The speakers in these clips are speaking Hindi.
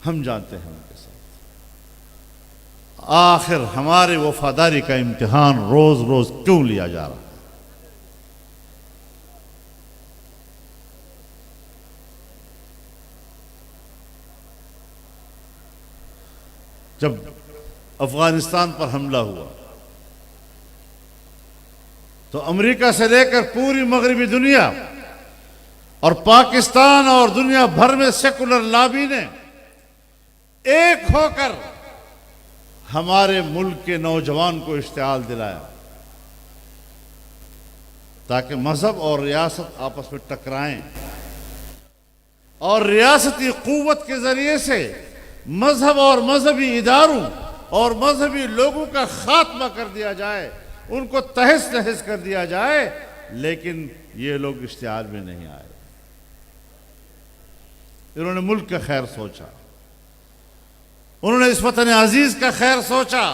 हम जानते हैं उनके साथ। आखिर हमारी वफादारी का इम्तिहान रोज रोज क्यों लिया जा रहा है? जब अफगानिस्तान पर हमला हुआ तो अमेरिका से लेकर पूरी मगरबी दुनिया और पाकिस्तान और दुनिया भर में सेकुलर लॉबी ने एक होकर हमारे मुल्क के नौजवान को इश्तिआल दिलाया ताकि मजहब और रियासत आपस में टकराएं और रियासती कुव्वत के जरिए से मजहब और मजहबी इदारों और मजहबी लोगों का खात्मा कर दिया जाए, उनको तहस नहस कर दिया जाए। लेकिन ये लोग इश्तिहार में नहीं आए। इन्होंने मुल्क का खैर सोचा, उन्होंने इस वतन अजीज का खैर सोचा।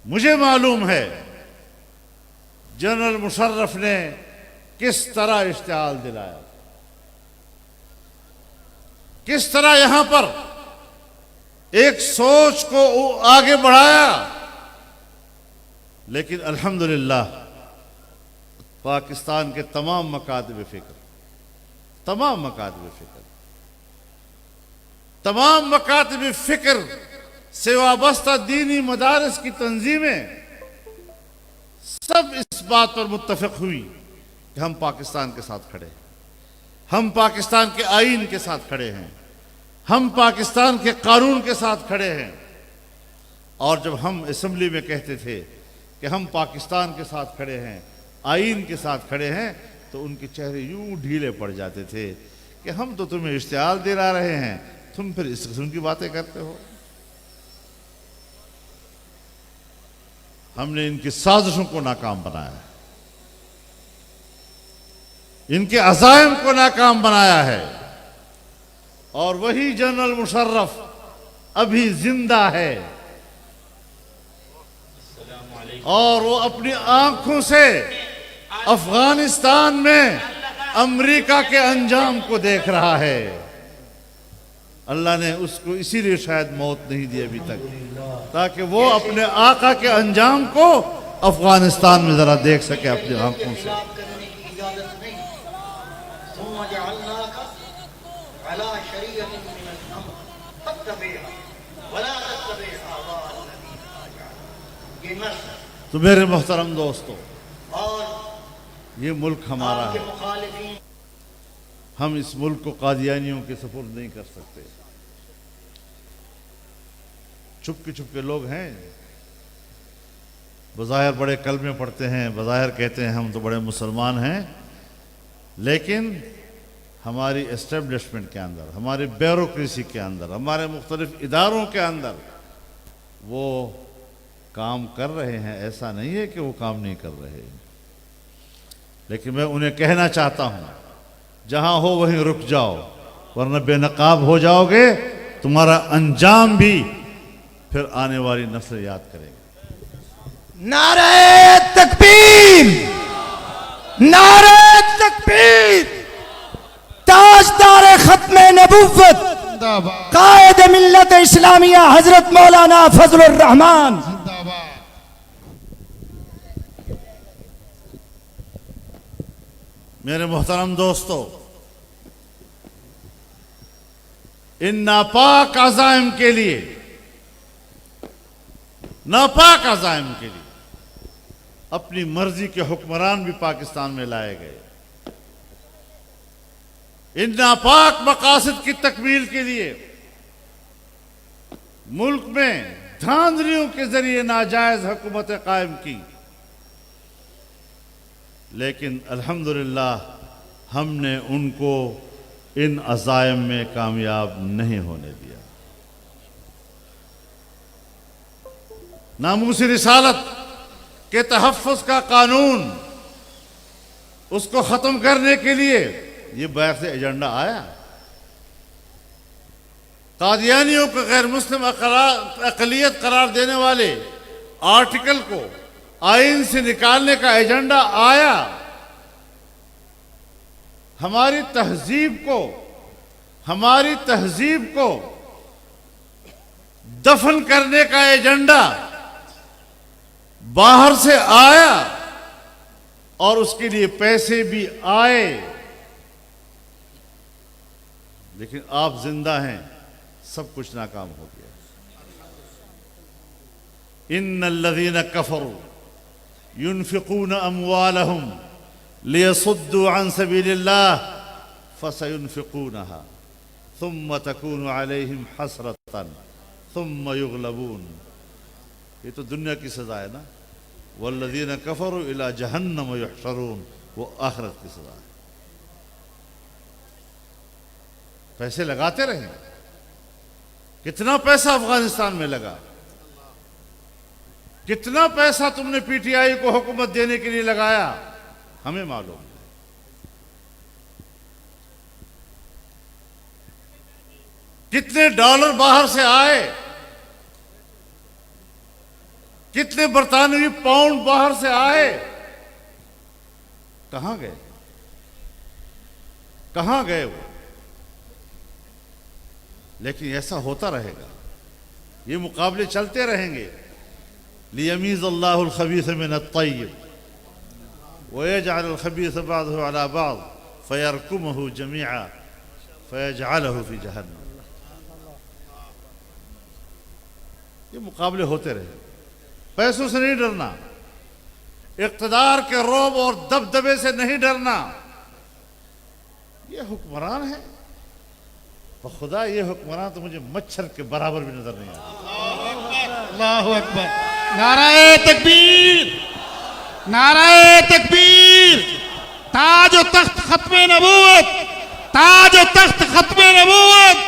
मुझे मालूम है जनरल मुशर्रफ ने किस तरह इश्तिहार दिलाया, किस तरह यहां पर एक सोच को आगे बढ़ाया। लेकिन अल्हम्दुलिल्लाह पाकिस्तान के तमाम मकातब फिक्र, तमाम मकातब फिक्र से वाबस्ता दीनी मदारस की तंजीमें सब इस बात पर मुत्तफिक हुई कि हम पाकिस्तान के साथ खड़े हैं, हम पाकिस्तान के आईन के साथ खड़े हैं, हम पाकिस्तान के कानून के साथ खड़े हैं। और जब हम असेंबली में कहते थे कि हम पाकिस्तान के साथ खड़े हैं, आईन के साथ खड़े हैं, तो उनके चेहरे यूं ढीले पड़ जाते थे कि हम तो तुम्हें इश्तिहार दिला रहे हैं, तुम फिर इस किस्म की बातें करते हो। हमने इनकी साजिशों को नाकाम बनाया, इनके अज़ाइम को नाकाम बनाया है। और वही जनरल मुशर्रफ अभी जिंदा है और वो अपनी आंखों से अफगानिस्तान में अमेरिका के अंजाम को देख रहा है। अल्लाह ने उसको इसीलिए शायद मौत नहीं दी अभी तक, ताकि वो अपने आका के अंजाम को अफगानिस्तान में जरा देख सके अपनी आंखों से। तो मेरे मोहतरम दोस्तों, ये मुल्क हमारा है, हम इस मुल्क को कादियानियों के सुपुर्द नहीं कर सकते। चुपके चुपके लोग हैं, बज़ाहिर बड़े कलमे पढ़ते हैं, बज़ाहिर कहते हैं हम तो बड़े मुसलमान हैं, लेकिन हमारी एस्टेब्लिशमेंट के अंदर, हमारी ब्यूरोक्रेसी के अंदर, हमारे मुख्तलिफ इदारों के अंदर वो काम कर रहे हैं। ऐसा नहीं है कि वो काम नहीं कर रहे, लेकिन मैं उन्हें कहना चाहता हूं, जहां हो वहीं रुक जाओ, वरना बेनकाब हो जाओगे। तुम्हारा अंजाम भी फिर आने वाली नस्ल याद करेगी। नारे तकबीर, नारे तकबीर। ताजदार खत्मे नबुव्वत कायद मिल्लत इस्लामिया हजरत मौलाना फजलुर रहमान। मेरे मोहतरम दोस्तों, इन नापाक अज़ाइम के लिए, नापाक अज़ाइम के लिए अपनी मर्जी के हुक्मरान भी पाकिस्तान में लाए गए। इन नापाक मकासद की तकमील के लिए मुल्क में धांधलियों के जरिए नाजायज हुकूमत कायम की, लेकिन अल्हम्दुलिल्लाह हमने उनको इन अज़ाइम में कामयाब नहीं होने दिया। नामूसी रिसालत के तहफ़्फ़ुज़ का कानून, उसको ख़त्म करने के लिए ये बाहर से एजेंडा आया। कादियानियों को गैर मुस्लिम अक़लियत करार देने वाले आर्टिकल को आईन से निकालने का एजेंडा आया। हमारी तहजीब को हमारी तहजीब को दफन करने का एजेंडा बाहर से आया और उसके लिए पैसे भी आए, लेकिन आप जिंदा हैं, सब कुछ नाकाम हो गया। इन्नल्लज़ीना कफ़रू युनफ़िक़ूना अम्वालहुम लियसुद्दू अन सबीलिल्लाह फसयुनफ़िक़ूनहा थुम्मा तकूनु अलैहिम हसरतन थुम्मा युग़लबून। ये तो दुनिया की सजा है ना। वल्लज़ीना कफ़रू इला जहन्नम युहशरून, वो आखिरत की सजा है। पैसे लगाते रहे। कितना पैसा अफगानिस्तान में लगा, कितना पैसा तुमने पीटीआई को हुकूमत देने के लिए लगाया, हमें मालूम है। कितने डॉलर बाहर से आए, कितने बरतानवी पाउंड बाहर से आए, कहां गए, कहां गए वो? लेकिन ऐसा होता रहेगा, ये मुकाबले चलते रहेंगे। लियमीज़ अल्लाहुल खबीस मिनत तय्यब व यजअलुल खबीस बअदहु अला बअद फयरकुमुहु जमीअ फयजअलहु फी जहन्नम। ये मुकाबले होते रहे। पैसों से नहीं डरना, इक़्तिदार के रौब और दबदबे से नहीं डरना। ये हुक्मरान है, तो खुदा ये हुक्मरान तो मुझे मच्छर के बराबर भी नजर नहीं आता। अल्लाहु अकबर। नाराए तकबीर, नाराए तकबीर। ताज व तख्त खत्मे नबूवत, ताज व तख्त खत्मे नबूवत,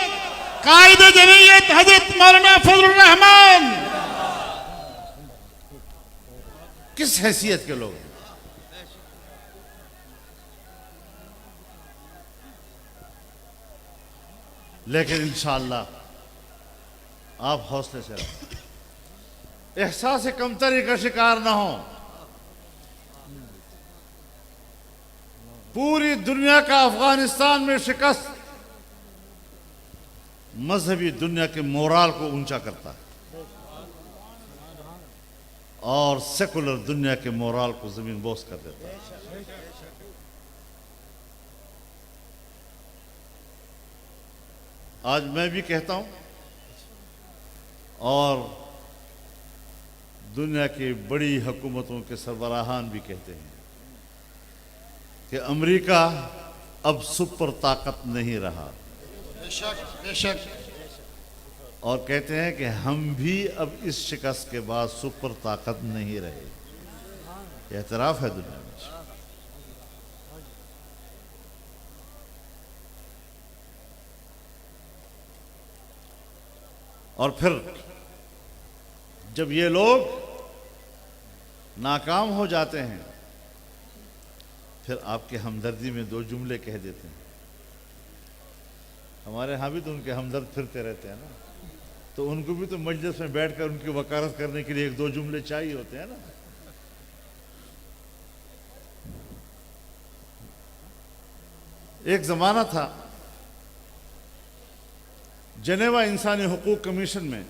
कायदे जमीयत हजरत मौलाना फजलुर रहमान। किस हैसियत के लोग हैं? लेकिन इंशाअल्लाह आप हौसले से रहो, एहसास कमतरी का शिकार ना हो। पूरी दुनिया का अफगानिस्तान में शिकस्त मजहबी दुनिया के मोराल को ऊंचा करता है और सेकुलर दुनिया के मोराल को जमीन बोस कर देता है। आज मैं भी कहता हूं और दुनिया की बड़ी हुकूमतों के सरबराहान भी कहते हैं कि अमेरिका अब सुपर ताकत नहीं रहा। बेशक बेशक। और कहते हैं कि हम भी अब इस शिकस्त के बाद सुपर ताकत नहीं रहे। एतराफ है दुनिया में। और फिर जब ये लोग नाकाम हो जाते हैं, फिर आपके हमदर्दी में दो जुमले कह देते हैं। हमारे यहाँ भी तो उनके हमदर्द फिरते रहते हैं ना, तो उनको भी तो मजलिस में बैठकर उनकी वकालत करने के लिए एक दो जुमले चाहिए होते हैं ना। एक जमाना था जनेवा इंसानी हुकूक कमीशन में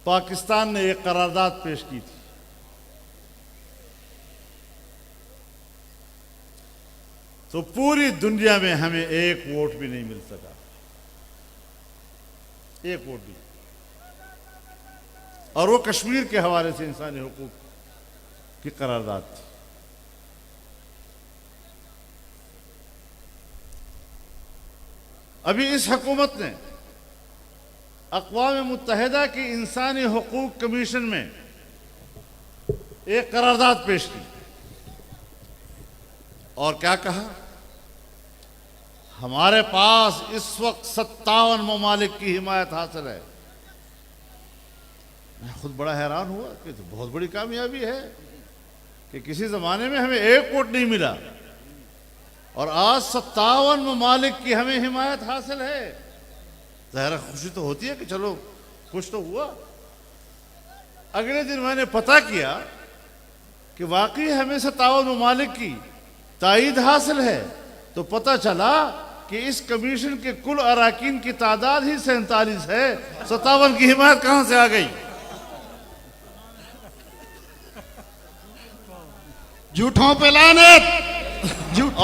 पाकिस्तान ने एक करारदाद पेश की थी। तो पूरी दुनिया में हमें एक वोट भी नहीं मिल सका, एक वोट भी। और वो कश्मीर के हवाले से इंसानी हुकूक की करारदाद थी। अभी इस हुकूमत ने अक़वाम मुत्तहिदा की इंसानी हुकूक कमीशन में एक करारदाद पेश की और क्या कहा, हमारे पास इस वक्त 57 ममालिक की हिमायत हासिल है। मैं खुद बड़ा हैरान हुआ कि तो बहुत बड़ी कामयाबी है कि किसी जमाने में हमें एक वोट नहीं मिला और आज 57 ममालिक की हमें हिमायत हासिल है। ज़ाहिर खुशी तो होती है कि चलो कुछ तो हुआ। अगले दिन मैंने पता किया कि वाकई हमें 57 ममालिक की ताईद हासिल है, तो पता चला कि इस कमीशन के कुल अराकीन की तादाद ही 47 है, 57 की हिमायत कहां से आ गई? झूठों पे लानत। झूठ।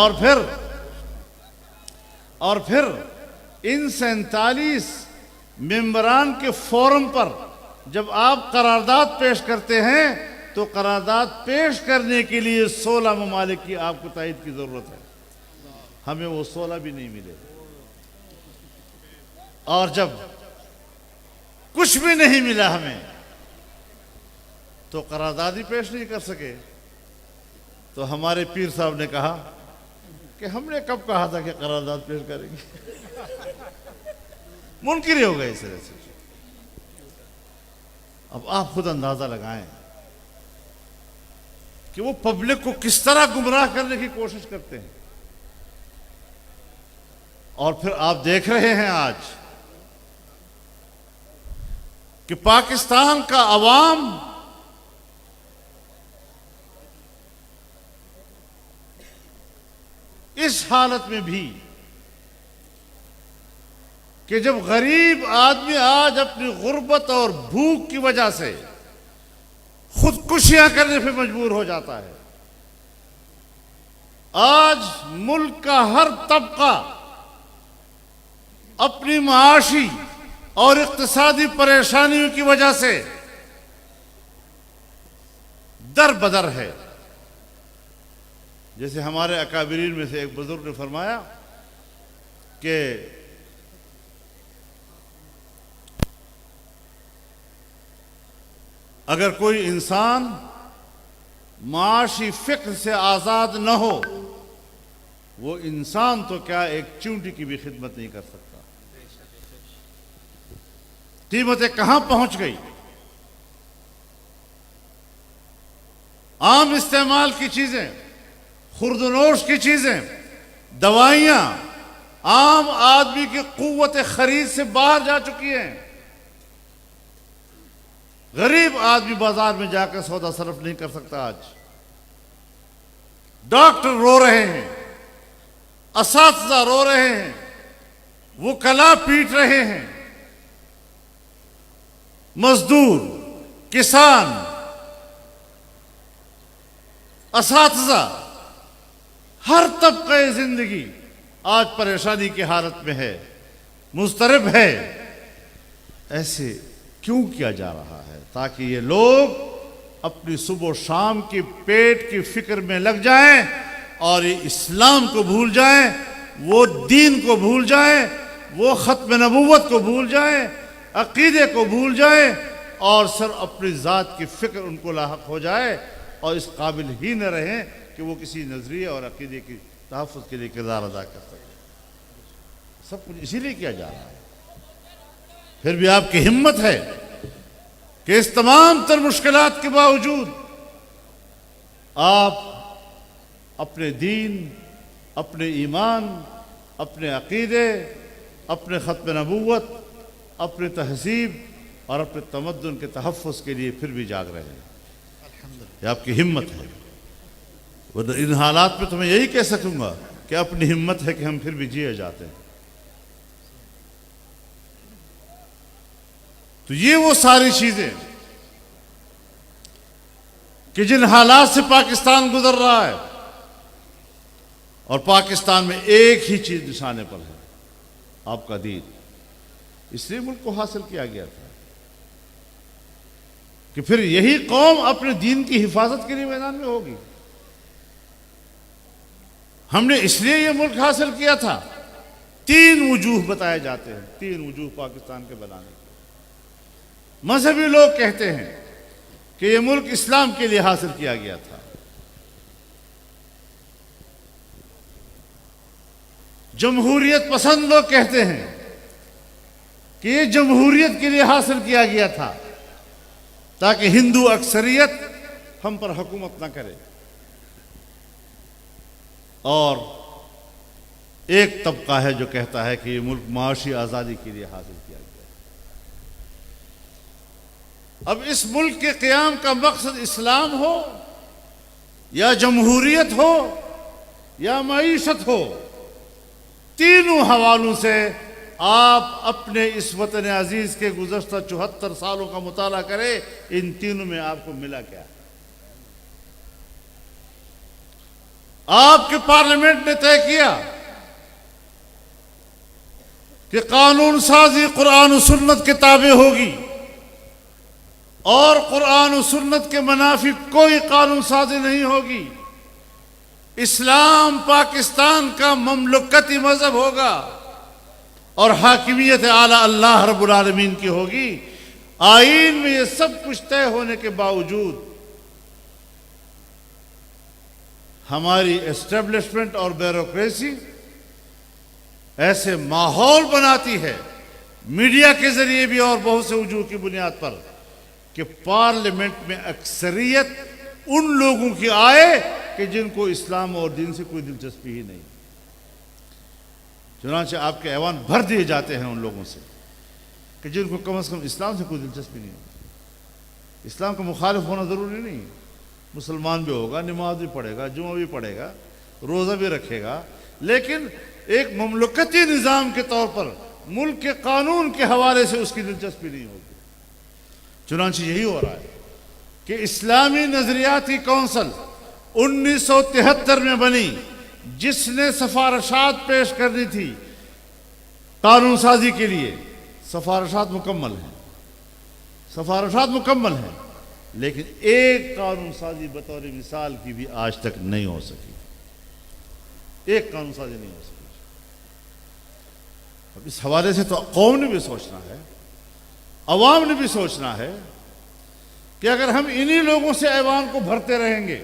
और फिर इन 47 मेंबरान के फोरम पर जब आप करारदाद पेश करते हैं तो करारदाद पेश करने के लिए 16 ममालिक की आपको तायद की जरूरत है। हमें वो 16 भी नहीं मिले। और जब कुछ भी नहीं मिला हमें तो करारदाद ही पेश नहीं कर सके। तो हमारे पीर साहब ने कहा कि हमने कब कहा था कि करारदाद पेश करेंगे? मुनकिर हो गए इस तरह से। अब आप खुद अंदाजा लगाएं कि वो पब्लिक को किस तरह गुमराह करने की कोशिश करते हैं। और फिर आप देख रहे हैं आज कि पाकिस्तान का अवाम इस हालत में भी कि जब गरीब आदमी आज अपनी गुर्बत और भूख की वजह से खुदकुशियां करने पे मजबूर हो जाता है। आज मुल्क का हर तबका अपनी माशी और इक्तिसादी परेशानियों की वजह से दर बदर है। जैसे हमारे अकाबिरीन में से एक बुजुर्ग ने फरमाया कि अगर कोई इंसान माशी फिक्र से आजाद न हो, वो इंसान तो क्या एक चूंटी की भी खिदमत नहीं कर सकता। कीमतें कहां पहुंच गई? आम इस्तेमाल की चीजें, खुर्दनोश की चीजें, दवाइयां आम आदमी की कुव्वत खरीद से बाहर जा चुकी हैं। गरीब आदमी बाजार में जाकर सौदा सरफ नहीं कर सकता। आज डॉक्टर रो रहे हैं, असातिज़ा रो रहे हैं, वुकला पीट रहे हैं, मजदूर, किसान, असातिज़ा, हर तबका जिंदगी आज परेशानी की हालत में है, मुस्तरब है। ऐसे क्यों किया जा रहा है? ताकि ये लोग अपनी सुबह शाम की पेट की फिक्र में लग जाएं और ये इस्लाम को भूल जाएं, वो दीन को भूल जाएं, वो खत्म नबूवत को भूल जाएं, अकीदे को भूल जाएं और सर अपनी ज़ात की फिक्र उनको लाहक हो जाए और इस काबिल ही न रहें कि वो किसी नजरिए और अकीदे की तहफ़्फ़ुज़ के लिए किरदार अदा कर सके। सब कुछ इसीलिए किया जा रहा है। फिर भी आपकी हिम्मत है कि इस तमाम तर मुश्किलात के बावजूद आप अपने दीन, अपने ईमान, अपने अकीदे, अपने खत्म नबूवत, अपने तहज़ीब और अपने तमद्दुन के तहफ़्फ़ुज़ के लिए फिर भी जाग रहे हैं। ये आपकी हिम्मत है। वरना इन हालात में तो मैं यही कह सकूंगा कि अपनी हिम्मत है कि हम फिर भी जिए जाते हैं। तो ये वो सारी चीजें कि जिन हालात से पाकिस्तान गुजर रहा है, और पाकिस्तान में एक ही चीज निशाने पर है, आपका दीन। इसलिए मुल्क को हासिल किया गया था कि फिर यही कौम अपने दीन की हिफाजत के लिए मैदान में होगी। हमने इसलिए यह मुल्क हासिल किया था। 3 वजूह बताए जाते हैं, 3 वजूह पाकिस्तान के बनाने के। मजहबी लोग कहते हैं कि यह मुल्क इस्लाम के लिए हासिल किया गया था। जमहूरियत पसंद लोग कहते हैं कि यह जमहूरियत के लिए हासिल किया गया था ताकि हिंदू अक्सरियत हम पर हुकूमत ना करे। और एक तबका है जो कहता है कि यह मुल्क माशी आज़ादी के लिए हासिल किया गया। अब इस मुल्क के क़याम का मकसद इस्लाम हो या जमहूरियत हो या मईशत हो, तीनों हवालों से आप अपने इस वतन अजीज के गुज़श्ता 74 सालों का मुताला करें, इन तीनों में आपको मिला क्या? आपके पार्लियामेंट ने तय किया कि कानून साजी कुरान और सुन्नत के ताबे होगी और कुरान और सुन्नत के मुनाफिक कोई कानून साजी नहीं होगी। इस्लाम पाकिस्तान का ममलुकती मजहब होगा और हाकिमियत आला अल्लाह रब्बुल आलमीन की होगी। आईन में ये सब कुछ तय होने के बावजूद हमारी एस्टेब्लिशमेंट और ब्यूरोक्रेसी ऐसे माहौल बनाती है, मीडिया के जरिए भी और बहुत से वजूह की बुनियाद पर, कि पार्लियामेंट में अक्सरियत उन लोगों की आए कि जिनको इस्लाम और दीन से कोई दिलचस्पी ही नहीं। चुनांचे आपके ऐवान भर दिए जाते हैं उन लोगों से कि जिनको कम से कम इस्लाम से कोई दिलचस्पी नहीं है। इस्लाम का मुखालिफ होना ज़रूरी नहीं, मुसलमान भी होगा, नमाज भी पढ़ेगा, जुमा भी पढ़ेगा, रोज़ा भी रखेगा, लेकिन एक ममलुकती निज़ाम के तौर पर मुल्क के कानून के हवाले से उसकी दिलचस्पी नहीं होगी। चुनांचे यही हो रहा है कि इस्लामी नजरियाती कौंसिल 1973 में बनी, जिसने सिफारिशात पेश करनी थी कानून साजी के लिए। सिफारिशात मुकम्मल हैं, सिफारिशात मुकम्मल हैं, लेकिन एक कानून साजी बतौर मिसाल की भी आज तक नहीं हो सकी। एक कानून साजी नहीं हो सकी। अब इस हवाले से तो कौम ने भी सोचना है, अवाम ने भी सोचना है कि अगर हम इन्हीं लोगों से ऐवान को भरते रहेंगे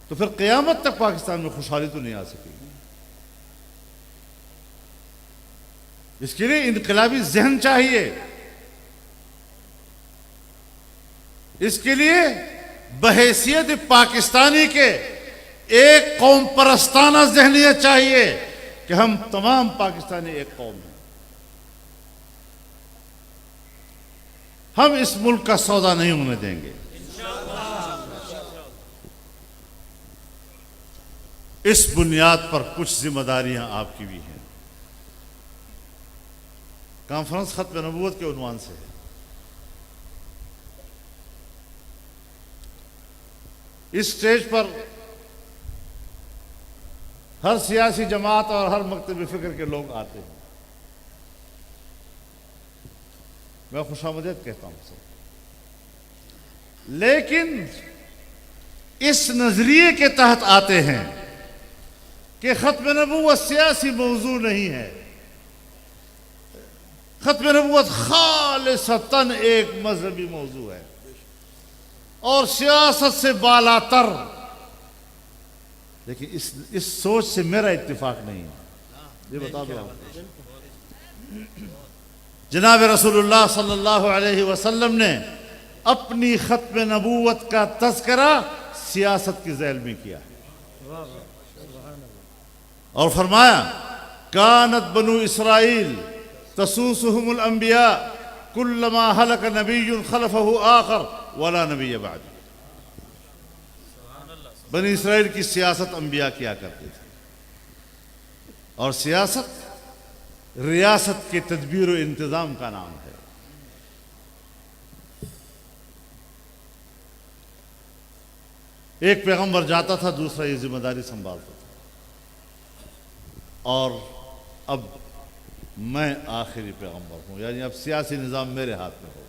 तो फिर क़यामत तक पाकिस्तान में खुशहाली तो नहीं आ सकेगी। इसके लिए इनकलाबी जहन चाहिए, इसके लिए बहैसियत पाकिस्तानी के एक कौम परस्ताना जहनियत चाहिए कि हम तमाम पाकिस्तानी एक कौम हैं। हम इस मुल्क का सौदा नहीं होने देंगे। इस बुनियाद पर कुछ जिम्मेदारियां आपकी भी हैं। कॉन्फ्रेंस खत्म नबूवत के उन्वान से है। इस स्टेज पर हर सियासी जमात और हर मकतब फिक्र के लोग आते हैं। मैं खुशामदीद कहता हूं सब, लेकिन इस नजरिए के तहत आते हैं कि खत्म नबूवत सियासी मौजू नहीं है। खत्म नबूवत खालिसतन एक मजहबी मौजू है और सियासत से बालातर। लेकिन इस सोच से मेरा इत्तिफाक नहीं है, ये बता दो आपको। जनाब रसूलुल्लाह सल्लल्लाहु अलैहि वसल्लम ने अपनी खत्म नबूवत का तज़किरा सियासत की ज़ैल में किया और फरमाया, कानत बनु इसराइल तसूसुहुमुल अंबिया कुल्लमा हलक नबियुन खलफहु आखर वला नबिय बाद। बनी इसराइल की सियासत अंबिया किया करते थे और सियासत रियासत के तदबीर और इंतजाम का नाम है। एक पैगंबर जाता था, दूसरा ये जिम्मेदारी संभालता था, और अब मैं आखिरी पैगंबर हूं, यानी अब सियासी निजाम मेरे हाथ में होगा।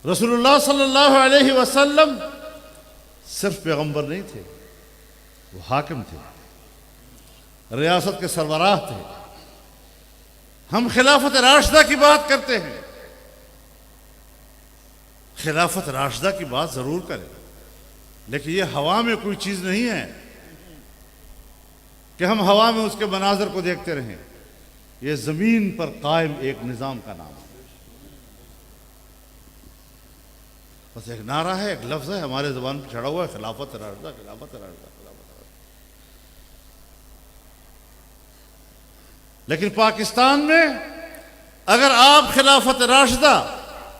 रसूलुल्लाह सल्लल्लाहु अलैहि वसल्लम सिर्फ पैगंबर नहीं थे, वो हाकिम थे, रियासत के सरबराह थे। हम खिलाफत राशिदा की बात करते हैं, खिलाफत राशिदा की बात जरूर करें, लेकिन ये हवा में कोई चीज नहीं है कि हम हवा में उसके मनाजर को देखते रहें। ये जमीन पर कायम एक निजाम का नाम है। बस एक नारा है, एक लफ्ज है, हमारे ज़बान पर चढ़ा हुआ है, खिलाफत राशिदा, खिलाफत राशिदा, खिलाफत राशिदा। लेकिन पाकिस्तान में अगर आप खिलाफत राशिदा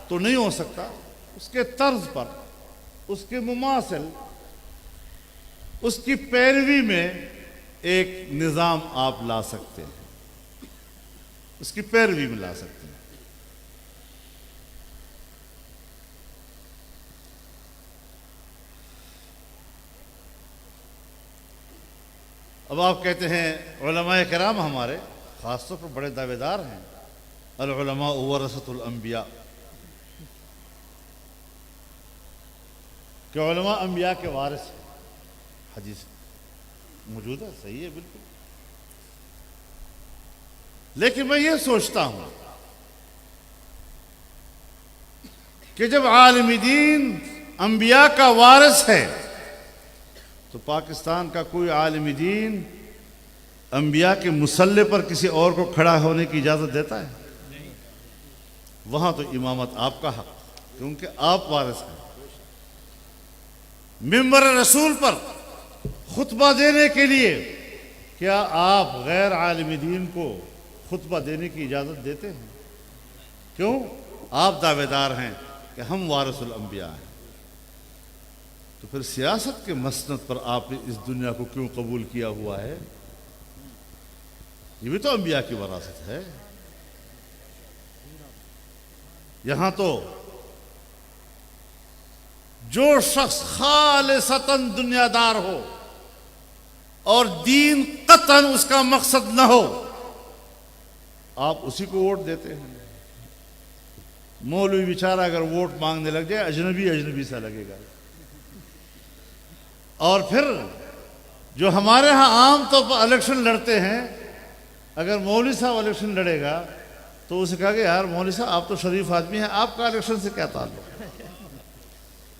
तो नहीं हो सकता, उसके तर्ज पर, उसके मुमासिल उसकी पैरवी में एक निज़ाम आप ला सकते हैं, उसकी पैरवी में ला सकते हैं। अब आप कहते हैं उलमाए किराम हमारे ख़ासतौर पर बड़े दावेदार हैं, अल उलमा वरसतुल अंबिया, कि उलमा अंबिया के वारिस हैं। हदीस मौजूद है, सही है बिल्कुल। लेकिन मैं ये सोचता हूं कि जब आलिम दीन अंबिया का वारिस है तो पाकिस्तान का कोई आलिम दीन अंबिया के मुसल्ले पर किसी और को खड़ा होने की इजाज़त देता है? वहां तो इमामत आपका हक, क्योंकि आप वारिस हैं। मिंबर रसूल पर खुतबा देने के लिए क्या आप गैर आलिम दीन को खुतबा देने की इजाज़त देते हैं? क्यों? आप दावेदार हैं कि हम वारिसुल अंबिया हैं। तो फिर सियासत के मसनद पर आपने इस दुनिया को क्यों कबूल किया हुआ है? ये भी तो अंबिया की वरासत है। यहां तो जो शख्स खालिसतन दुनियादार हो और दीन कतन उसका मकसद न हो, आप उसी को वोट देते हैं। मौलवी बेचारा अगर वोट मांगने लग जाए अजनबी अजनबी सा लगेगा। और फिर जो हमारे यहां आम तौर पर इलेक्शन लड़ते हैं, अगर मौलवी साहब इलेक्शन लड़ेगा तो उसे कहा कि यार मौलवी साहब आप तो शरीफ आदमी हैं, आपका इलेक्शन से क्या ताल्लुक?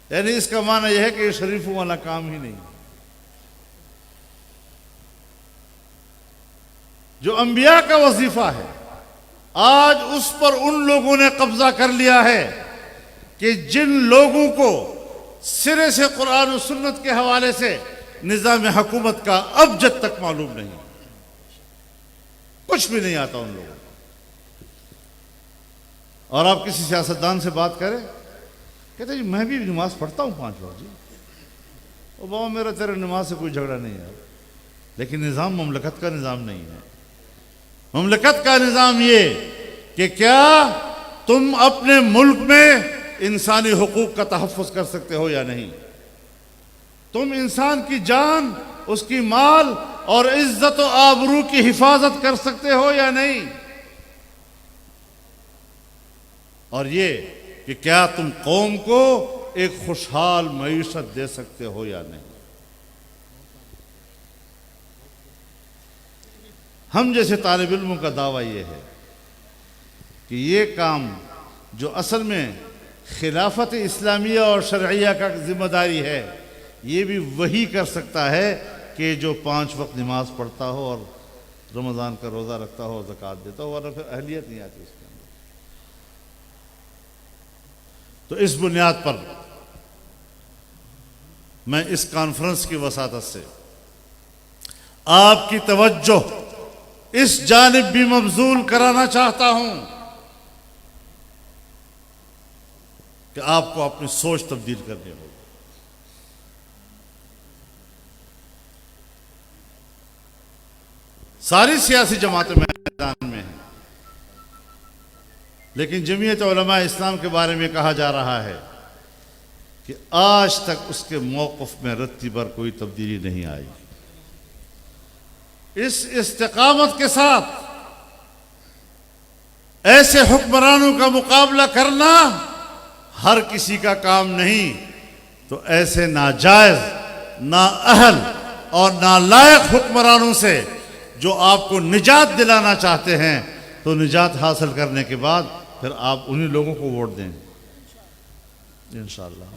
यानी इसका माना यह है कि ये शरीफों वाला काम ही नहीं। जो अंबिया का वजीफा है, आज उस पर उन लोगों ने कब्जा कर लिया है कि जिन लोगों को सिरे से कुरान और सुन्नत के हवाले से निज़ाम हुकूमत का अब जब तक मालूम नहीं, कुछ भी नहीं आता उन लोगों को। और आप किसी सियासतदान से बात करें, कहते जी मैं भी नमाज पढ़ता हूं 5 वक्त जी। ओ बाबा मेरा तेरे नमाज से कोई झगड़ा नहीं है, लेकिन निज़ाम ममलकत का निज़ाम नहीं है। ममलकत का निज़ाम ये कि क्या तुम अपने मुल्क में इंसानी हुकूक का तहफ़्फ़ुज़ कर सकते हो या नहीं? तुम इंसान की जान, उसकी माल और इज्जत और आबरू की हिफाजत कर सकते हो या नहीं? और ये कि क्या तुम कौम को एक खुशहाल मईशत दे सकते हो या नहीं? हम जैसे तालिब इल्मों का दावा ये है कि ये काम जो असल में खिलाफत इस्लामिया और शरइया का जिम्मेदारी है, ये भी वही कर सकता है कि जो 5 वक्त नमाज पढ़ता हो और रमज़ान का रोज़ा रखता हो, ज़कात देता हो, वरना फिर अहलियत नहीं आती उसके अंदर। तो इस बुनियाद पर मैं इस कॉन्फ्रेंस की वसातत से आपकी तवज्जो इस जानिब भी मबजूल कराना चाहता हूं कि आपको अपनी सोच तब्दील करनी होगी। सारी सियासी जमातें मैदान में हैं, लेकिन जमीयत उलमा इस्लाम के बारे में कहा जा रहा है कि आज तक उसके मौक़िफ़ में रत्ती भर कोई तब्दीली नहीं आई। इस इस्तिकामत के साथ ऐसे हुक्मरानों का मुकाबला करना हर किसी का काम नहीं, तो ऐसे नाजायज, नाअहल और नालायक हुक्मरानों से जो आपको निजात दिलाना चाहते हैं, तो निजात हासिल करने के बाद फिर आप उन्हीं लोगों को वोट दें इंशाअल्लाह।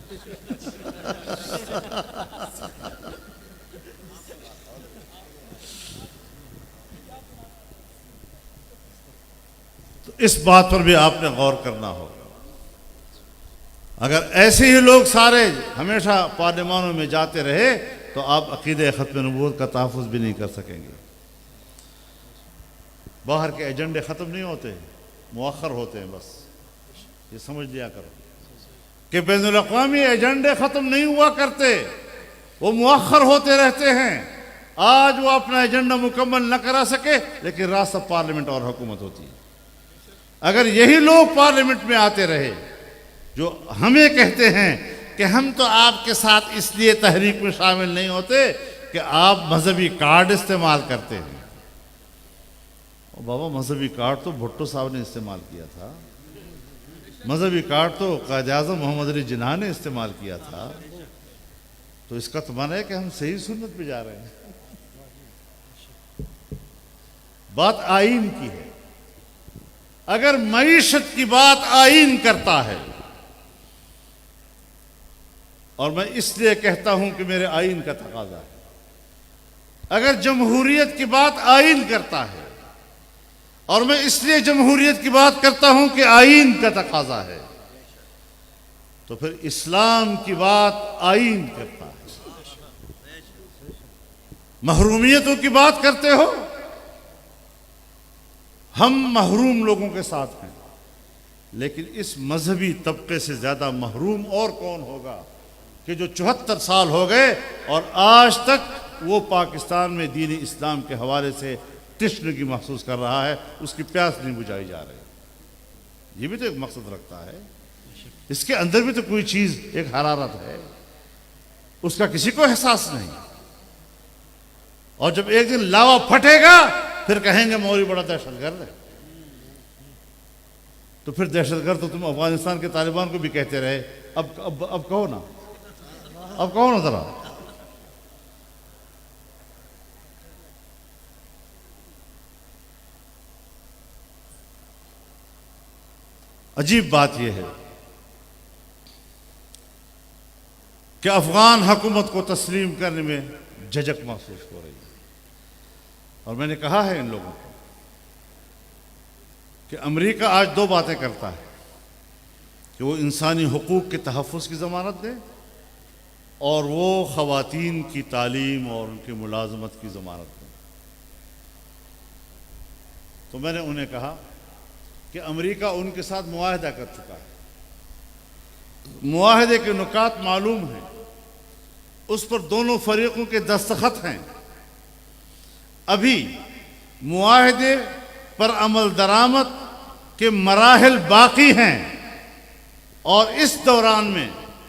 तो इस बात पर भी आपने गौर करना होगा। अगर ऐसे ही लोग सारे हमेशा पार्लिमानों में जाते रहे तो आप अकीदे ख़त्म नबूवत का तहफ़्फ़ुज़ भी नहीं कर सकेंगे। बाहर के एजेंडे ख़त्म नहीं होते, मुअख्खर होते हैं। बस ये समझ लिया करो कि बैनुल अक़वामी एजेंडे ख़त्म नहीं हुआ करते, वो मुअख्खर होते रहते हैं। आज वो अपना एजेंडा मुकम्मल न करा सके, लेकिन रास्ता पार्लियामेंट और हुकूमत होती है। अगर यही लोग पार्लियामेंट में आते रहे जो हमें कहते हैं कि हम तो आपके साथ इसलिए तहरीक में शामिल नहीं होते कि आप मजहबी कार्ड इस्तेमाल करते हैं। और बाबा, मजहबी कार्ड तो भुट्टो साहब ने इस्तेमाल किया था, मजहबी कार्ड तो कायद आज़म मोहम्मद अली जिन्ना ने इस्तेमाल किया था। तो इसका तो माना है कि हम सही सुन्नत पे जा रहे हैं। बात आइन की है। अगर मईशत की बात आइन करता है, और मैं इसलिए कहता हूं कि मेरे आइन का तकाजा है, अगर जमहूरियत की बात आइन करता है, और मैं इसलिए जमहूरियत की बात करता हूं कि आइन का तकाजा है, तो फिर इस्लाम की बात आइन करता है। महरूमियतों की बात करते हो, हम महरूम लोगों के साथ हैं, लेकिन इस मजहबी तबके से ज्यादा महरूम और कौन होगा कि जो 74 साल हो गए और आज तक वो पाकिस्तान में दीन इस्लाम के हवाले से तशनगी महसूस कर रहा है, उसकी प्यास नहीं बुझाई जा रही। ये भी तो एक मकसद रखता है, इसके अंदर भी तो कोई चीज, एक हरारत है, उसका किसी को एहसास नहीं। और जब एक दिन लावा फटेगा, फिर कहेंगे मौलवी बड़ा दहशतगर्द है। तो फिर दहशतगर्द तो तुम अफगानिस्तान के तालिबान को भी कहते रहे, अब कहो ना, अब कहो ना जरा। अजीब बात यह है कि अफगान हुकूमत को तस्लीम करने में झिझक महसूस हो रही है। और मैंने कहा है इन लोगों को कि अमेरिका आज दो बातें करता है कि वो इंसानी हुकूक के तहफ़्फ़ुज़ की ज़मानत दे, और वो ख़वातीन की तालीम और उनकी मुलाज़मत की ज़मानत दे। तो मैंने उन्हें कहा कि अमेरिका उनके साथ मुआहदा कर चुका है, मुआहदे के नुकात मालूम हैं, उस पर दोनों फरीकों के दस्तखत हैं। अभी मुआहदे पर अमल दरामद के मराहिल बाकी हैं, और इस दौरान में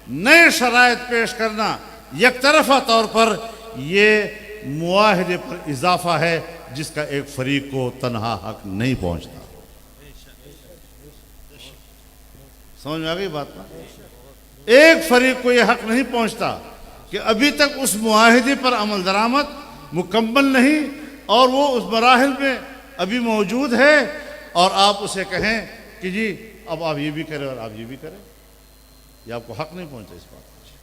नए शराइत पेश करना यकतरफा तौर पर यह मुआहदे पर इजाफा है, जिसका एक फरीक को तनहा हक नहीं पहुंचता। समझ में आ गई बात ना? एक फरीक को यह हक नहीं पहुंचता कि अभी तक उस मुआहदे पर अमल दरामद मुकम्मल नहीं, और वो उस मराहिल में अभी मौजूद है, और आप उसे कहें कि जी अब आप ये भी करें और आप ये भी करें। ये आपको हक नहीं पहुंचा इस बात का।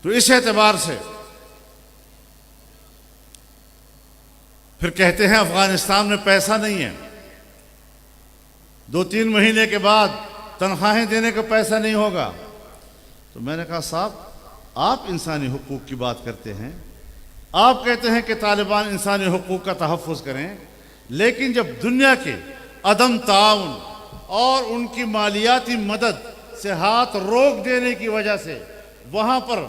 तो इस एतबार से फिर कहते हैं अफगानिस्तान में पैसा नहीं है, 2-3 महीने के बाद तनख्वाहें देने का पैसा नहीं होगा। तो मैंने कहा साहब, आप इंसानी हुकूक की बात करते हैं, आप कहते हैं कि तालिबान इंसानी हुकूक का तहफ़्फ़ुज़ करें, लेकिन जब दुनिया के अदम ताउन और उनकी मालियाती मदद से हाथ रोक देने की वजह से वहाँ पर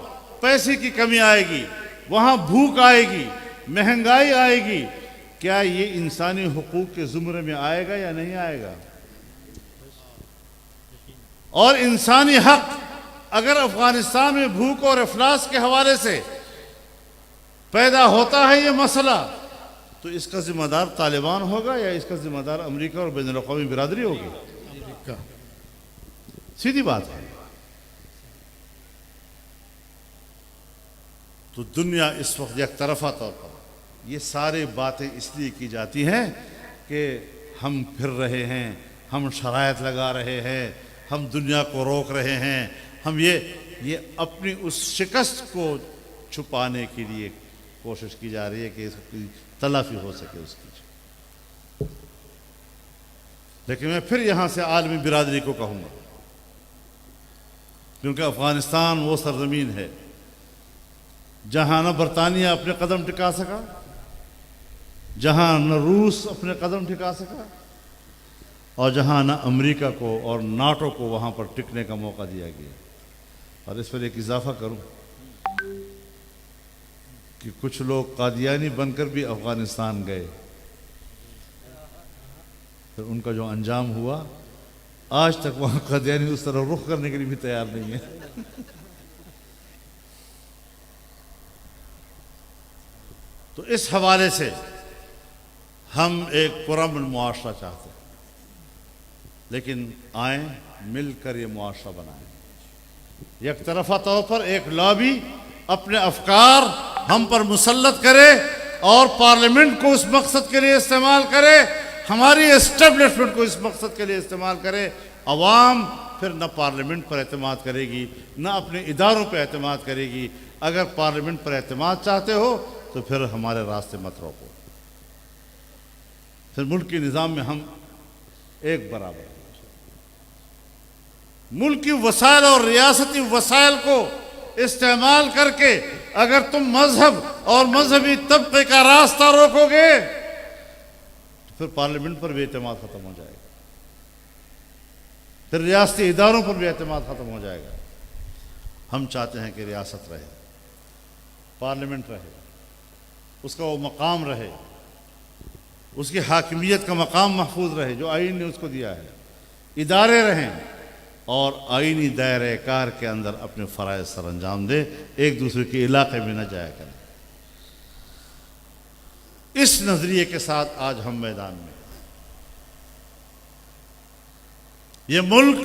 पैसे की कमी आएगी, वहाँ भूख आएगी, महंगाई आएगी, क्या ये इंसानी हुकूक के ज़ुमरे में आएगा या नहीं आएगा? और इंसानी हक अगर अफगानिस्तान में भूख और अफलास के हवाले से पैदा होता है ये मसला, तो इसका जिम्मेदार तालिबान होगा या इसका जिम्मेदार अमेरिका और बैनुल अक़वामी बिरादरी होगी? सीधी बात है। तो दुनिया इस वक्त एक तरफा तौर पर ये सारी बातें इसलिए की जाती हैं कि हम फिर रहे हैं, हम शराइत लगा रहे हैं, हम दुनिया को रोक रहे हैं, हम ये अपनी उस शिकस्त को छुपाने के लिए कोशिश की जा रही है कि इसकी तलाफी हो सके उसकी। लेकिन मैं फिर यहां से आलमी बिरादरी को कहूंगा, क्योंकि अफगानिस्तान वो सरजमीन है जहां न बरतानिया अपने कदम टिका सका, जहां न रूस अपने कदम टिका सका, और जहां न अमेरिका को और नाटो को वहां पर टिकने का मौका दिया गया। और इस पर एक इजाफा करूं, कि कुछ लोग कादियानी बनकर भी अफगानिस्तान गए, फिर उनका जो अंजाम हुआ, आज तक वहां कादियानी उस तरह रुख करने के लिए भी तैयार नहीं है। तो इस हवाले से हम एक पुरअमन मुआशरा चाहते हैं, लेकिन आए मिलकर ये मुआशरा बनाएं। एक तरफा तौर पर एक लॉबी अपने अफकार हम पर मुसल्लत करे और पार्लियामेंट को उस मकसद के लिए इस्तेमाल करे, हमारी एस्टेब्लिशमेंट को इस मकसद के लिए इस्तेमाल करे। अवाम फिर न पार्लियामेंट पर एतमाद करेगी, न अपने इदारों पर एतमाद करेगी। अगर पार्लियामेंट पर एतमाद चाहते हो तो फिर हमारे रास्ते मत रोको। फिर मुल्क के निज़ाम में हम एक बराबर हैं। मुल्की वसाइल और रियासती वसाइल को इस्तेमाल करके अगर तुम मजहब और मजहबी तबके का रास्ता रोकोगे तो फिर पार्लियामेंट पर भी एतमाद खत्म हो जाएगा, फिर रियासती इदारों पर भी एतमाद खत्म हो जाएगा। हम चाहते हैं कि रियासत रहे, पार्लियामेंट रहे, उसका वो मकाम रहे, उसकी हाकिमियत का मकाम महफूज रहे जो आइन ने उसको दिया है, इदारे रहें और आइनी दायरे कार के अंदर अपने फ़राइज़ सर अंजाम दे, एक दूसरे के इलाके में न जाया करें। इस नज़रिए के साथ आज हम मैदान में। ये मुल्क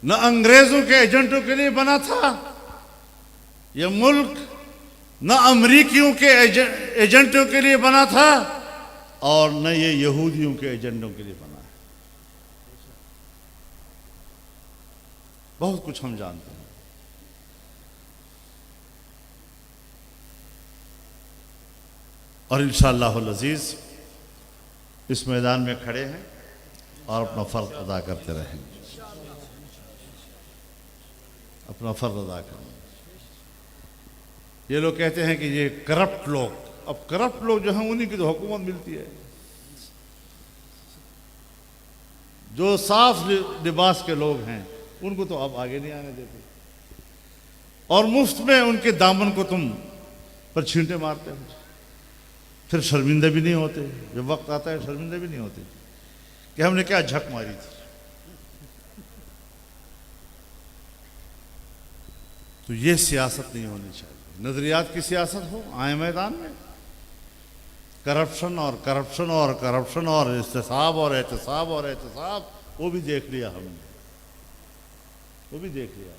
न अंग्रेज़ों के एजेंटों के लिए बना था, ये मुल्क न अमरीकियों के एजेंटों के लिए बना था और न ये यहूदियों के एजेंटों के लिए बना है। बहुत कुछ हम जानते हैं। और इंशाअल्लाहुल अज़ीज़ इस मैदान में खड़े हैं और अपना फ़र्ज़ अदा करते रहेंगे, अपना फ़र्ज़ अदा करेंगे। ये लोग कहते हैं कि ये करप्ट लोग, अब करप्ट लोग जो हैं उन्हीं की तो हुकूमत मिलती है। जो साफ लिबास के लोग हैं उनको तो अब आगे नहीं आने देते और मुफ्त में उनके दामन को तुम पर छींटे मारते हो, फिर शर्मिंदा भी नहीं होते। जब वक्त आता है शर्मिंदा भी नहीं होते कि हमने क्या झक मारी थी। तो ये सियासत नहीं होनी चाहिए। नजरियात की सियासत हो, आए मैदान में। करप्शन और करप्शन और करप्शन और इस्तेसाब और एहतसाब और एहतसाब, वो भी देख लिया हमने, वो भी देख लिया।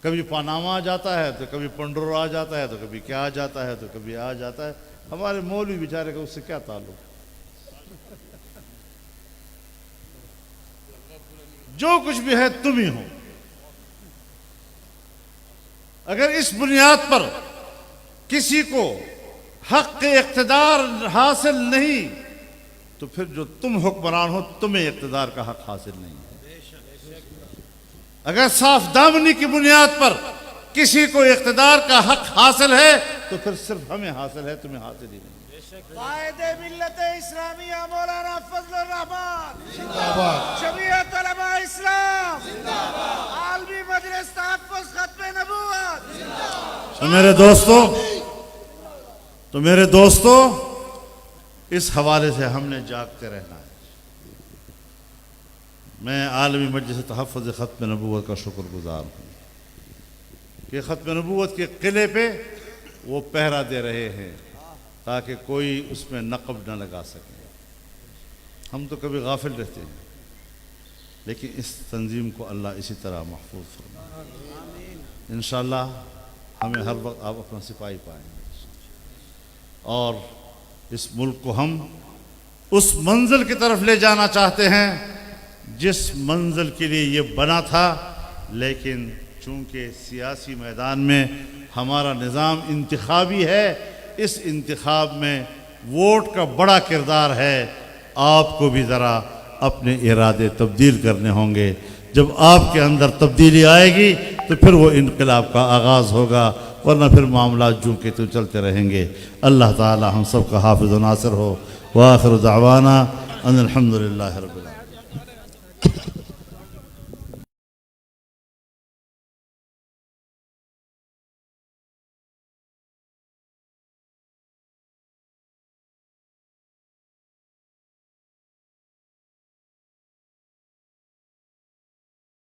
कभी पनामा आ जाता है तो कभी पंडोर आ जाता है तो कभी क्या आ जाता है तो कभी आ जाता है। हमारे मौलवी बेचारे का उससे क्या ताल्लुक। जो कुछ भी है तुम ही हो। अगर इस बुनियाद पर किसी को हक के इख्तिदार हासिल नहीं तो फिर जो तुम हुक्मरान हो तुम्हें इख्तिदार का हक हासिल नहीं है। अगर साफ दामनी की बुनियाद पर किसी को इख्तिदार का हक हासिल है तो फिर सिर्फ हमें हासिल है, तुम्हें हासिल ही नहीं। कायदे मिल्लत इस्लामिया मौलाना फजलुर रहमान जिंदाबाद, जमीयत उलमा इस्लाम जिंदाबाद, आलमी मजलिस तहफ्फुज़ खत्म नबूवत जिंदाबाद। तो मेरे दोस्तों इस हवाले से हमने जागते रहना है। मैं आलमी मजलिस तहफ्फुज़ खत्म नबूवत का शुक्रगुजार हूँ कि खत्म नबूवत के किले पे वो पहरा दे रहे हैं ताकि कोई उसमें नक़ब न लगा सके। हम तो कभी गाफिल रहते हैं, लेकिन इस तंजीम को अल्लाह इसी तरह महफूज फरमाए। इंशाअल्लाह हमें हर वक्त आप अपना सिपाही पाएंगे और इस मुल्क को हम उस मंजिल की तरफ ले जाना चाहते हैं जिस मंजिल के लिए ये बना था। लेकिन चूँकि सियासी मैदान में हमारा निज़ाम इंतखाबी है, इस इंतखाब में वोट का बड़ा किरदार है। आपको भी ज़रा अपने इरादे तब्दील करने होंगे। जब आपके अंदर तब्दीली आएगी तो फिर वो इनकलाब का आगाज़ होगा, वरना फिर मामला जूं के तो चलते रहेंगे। अल्लाह ताला हम सब का हाफिज़ व नासिर हो। व आखिर दावाना अनिल हम्दुलिल्लाहि रब्बिल आलमीन।